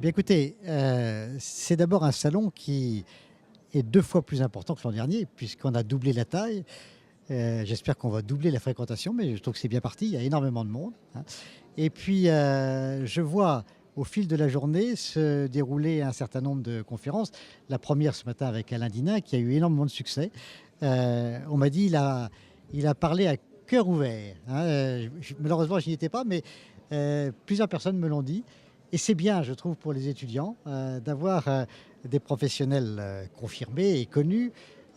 Bien écoutez, c'est d'abord un salon qui est 2 fois plus important que l'an dernier puisqu'on a doublé la taille. J'espère qu'on va doubler la fréquentation, mais je trouve que c'est bien parti, il y a énormément de monde, hein. Et puis, je vois au fil de la journée se dérouler un certain nombre de conférences. La première ce matin avec Alain Dinin qui a eu énormément de succès. On m'a dit il a parlé à cœur ouvert, hein, malheureusement je n'y étais pas, mais plusieurs personnes me l'ont dit et c'est bien je trouve pour les étudiants, d'avoir, des professionnels, confirmés et connus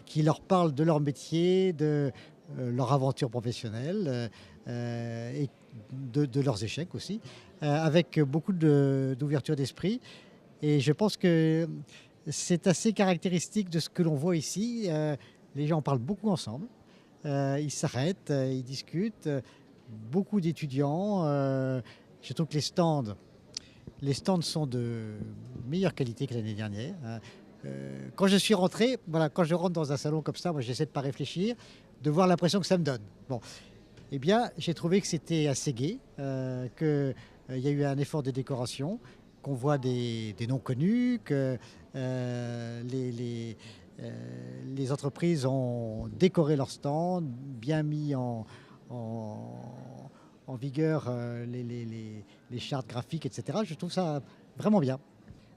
qui leur parlent de leur métier, de, leur aventure professionnelle, et de leurs échecs aussi, avec beaucoup d'ouverture d'esprit et je pense que c'est assez caractéristique de ce que l'on voit ici. Les gens parlent beaucoup ensemble, ils s'arrêtent, ils discutent, beaucoup d'étudiants. Je trouve que les stands sont de meilleure qualité que l'année dernière, hein. Quand je suis rentré, voilà, quand je rentre dans un salon comme ça, moi j'essaie de pas réfléchir, de voir l'impression que ça me donne. Bon, eh bien, j'ai trouvé que c'était assez gai, qu'il y a eu un effort de décoration, qu'on voit des noms connus, que les entreprises ont décoré leur stand, bien mis en vigueur les chartes graphiques, etc. Je trouve ça vraiment bien.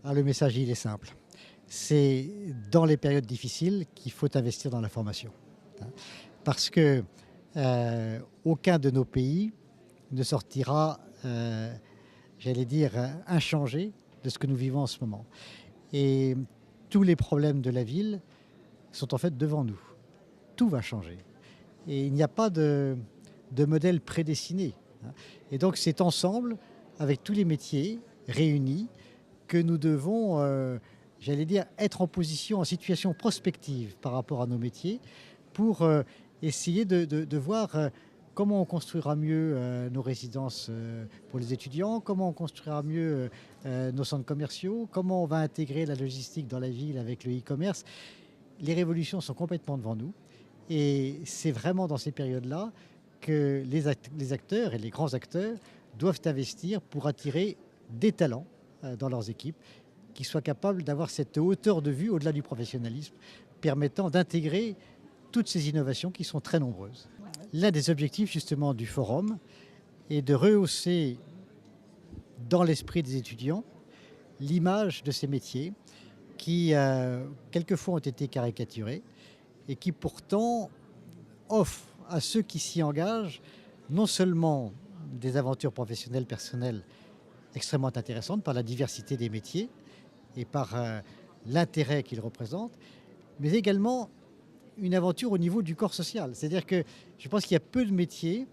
Ah, le message, il est simple. C'est dans les périodes difficiles qu'il faut investir dans la formation, hein. Parce que aucun de nos pays ne sortira, j'allais dire, inchangé de ce que nous vivons en ce moment. Et tous les problèmes de la ville sont en fait devant nous. Tout va changer. Et il n'y a pas de modèle prédestiné, hein. Et donc c'est ensemble, avec tous les métiers réunis, que nous devons, j'allais dire, être en position, en situation prospective par rapport à nos métiers pour essayer de voir comment on construira mieux nos résidences pour les étudiants, comment on construira mieux nos centres commerciaux, comment on va intégrer la logistique dans la ville avec le e-commerce. Les révolutions sont complètement devant nous et c'est vraiment dans ces périodes-là que les acteurs et les grands acteurs doivent investir pour attirer des talents dans leurs équipes qui soient capables d'avoir cette hauteur de vue au-delà du professionnalisme permettant d'intégrer toutes ces innovations qui sont très nombreuses. L'un des objectifs justement du forum est de rehausser dans l'esprit des étudiants l'image de ces métiers qui quelquefois ont été caricaturés et qui pourtant offrent à ceux qui s'y engagent non seulement des aventures professionnelles, personnelles extrêmement intéressantes par la diversité des métiers et par l'intérêt qu'ils représentent, mais également une aventure au niveau du corps social. C'est-à-dire que je pense qu'il y a peu de métiers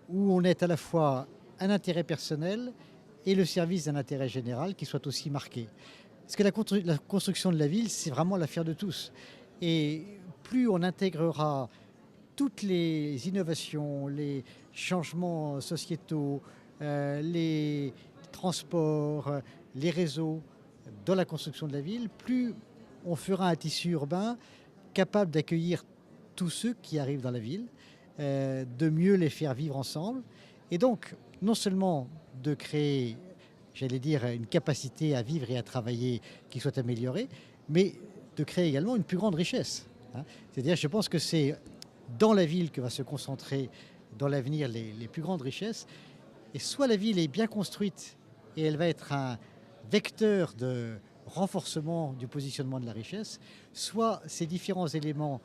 où on est à la fois un intérêt personnel et le service d'un intérêt général qui soit aussi marqué. Parce que la construction de la ville, c'est vraiment l'affaire de tous. Et plus on intégrera toutes les innovations, les changements sociétaux, les transports, les réseaux dans la construction de la ville, plus on fera un tissu urbain capable d'accueillir tous ceux qui arrivent dans la ville, de mieux les faire vivre ensemble et donc non seulement de créer, j'allais dire, une capacité à vivre et à travailler qui soit améliorée, mais de créer également une plus grande richesse, hein. C'est-à-dire, je pense que c'est dans la ville que va se concentrer dans l'avenir les plus grandes richesses et soit la ville est bien construite et elle va être un vecteur de renforcement du positionnement de la richesse, soit ces différents éléments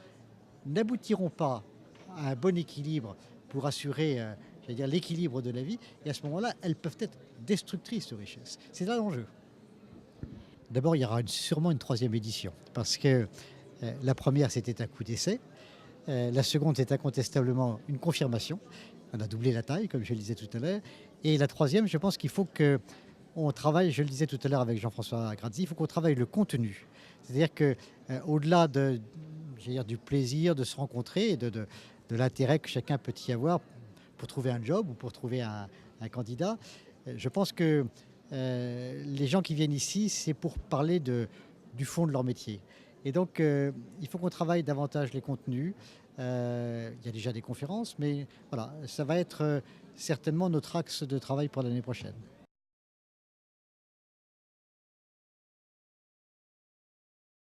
n'aboutiront pas à un bon équilibre pour assurer j'allais dire, l'équilibre de la vie, et à ce moment-là, elles peuvent être destructrices de richesse. C'est là l'enjeu. D'abord, il y aura sûrement une troisième édition, parce que la première, c'était un coup d'essai. La seconde, c'est incontestablement une confirmation. On a doublé la taille, comme je le disais tout à l'heure. Et la troisième, je pense qu'il faut que on travaille, je le disais tout à l'heure avec Jean-François Grazzi, il faut qu'on travaille le contenu. C'est-à-dire que au-delà j'allais dire, du plaisir de se rencontrer et de l'intérêt que chacun peut y avoir pour trouver un job ou pour trouver un candidat, je pense que les gens qui viennent ici, c'est pour parler du fond de leur métier. Et donc, il faut qu'on travaille davantage les contenus. Il y a déjà des conférences, mais voilà, ça va être certainement notre axe de travail pour l'année prochaine.